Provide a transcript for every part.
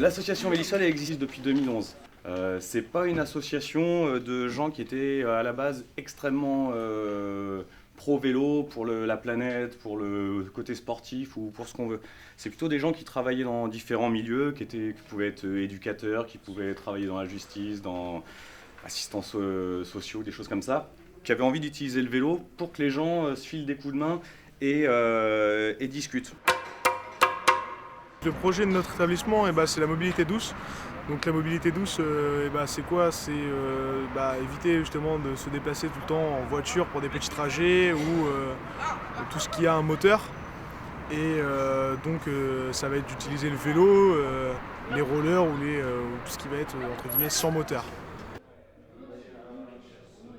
L'association Mélissol elle existe depuis 2011. C'est pas une association de gens qui étaient à la base extrêmement pro-vélo, pour la planète, pour le côté sportif ou pour ce qu'on veut. C'est plutôt des gens qui travaillaient dans différents milieux, qui pouvaient être éducateurs, qui pouvaient travailler dans la justice, dans assistants sociaux, des choses comme ça, qui avaient envie d'utiliser le vélo pour que les gens se filent des coups de main et discutent. Le projet de notre établissement, c'est la mobilité douce. Donc la mobilité douce, c'est quoi? C'est éviter justement de se déplacer tout le temps en voiture pour des petits trajets ou tout ce qui a un moteur. Et donc ça va être d'utiliser le vélo, les rollers ou tout ce qui va être entre guillemets sans moteur.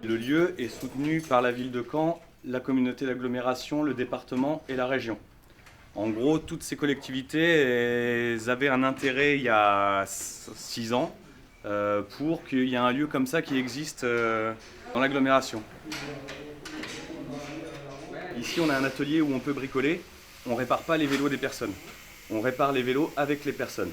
Le lieu est soutenu par la ville de Caen, la communauté d'agglomération, le département et la région. En gros, toutes ces collectivités elles avaient un intérêt il y a 6 ans pour qu'il y ait un lieu comme ça qui existe dans l'agglomération. Ici, on a un atelier où on peut bricoler. On ne répare pas les vélos des personnes. On répare les vélos avec les personnes.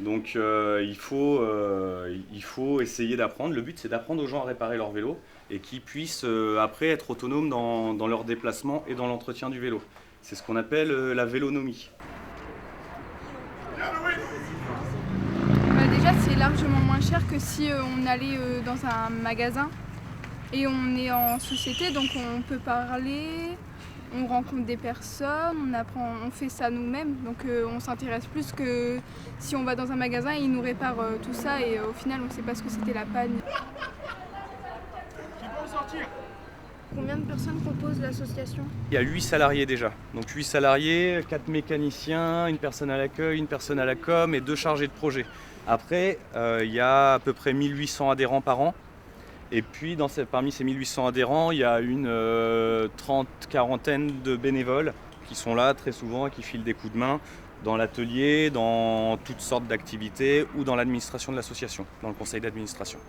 Donc il faut essayer d'apprendre. Le but, c'est d'apprendre aux gens à réparer leur vélo et qu'ils puissent après être autonomes dans leur déplacement et dans l'entretien du vélo. C'est ce qu'on appelle la vélonomie. Déjà, c'est largement moins cher que si on allait dans un magasin. Et on est en société, donc on peut parler, on rencontre des personnes, on apprend, on fait ça nous-mêmes. Donc on s'intéresse plus que si on va dans un magasin et ils nous réparent tout ça et au final on ne sait pas ce que c'était la panne. Combien de personnes composent l'association? Il y a 8 salariés déjà. Donc 8 salariés, 4 mécaniciens, une personne à l'accueil, une personne à la com et 2 chargés de projet. Après, il y a à peu près 1800 adhérents par an. Et puis parmi ces 1800 adhérents, il y a une quarantaine de bénévoles qui sont là très souvent et qui filent des coups de main dans l'atelier, dans toutes sortes d'activités ou dans l'administration de l'association, dans le conseil d'administration.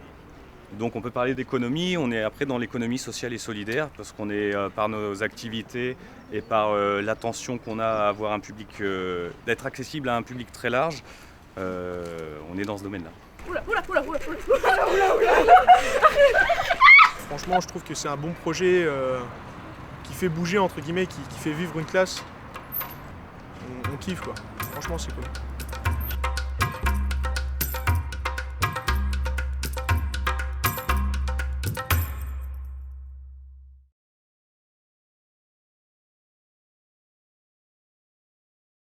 Donc on peut parler d'économie, on est après dans l'économie sociale et solidaire parce qu'on est par nos activités et par l'attention qu'on a à avoir un public, d'être accessible à un public très large, on est dans ce domaine-là. Franchement, je trouve que c'est un bon projet qui fait bouger, entre guillemets, qui fait vivre une classe. On kiffe quoi. Franchement, c'est cool.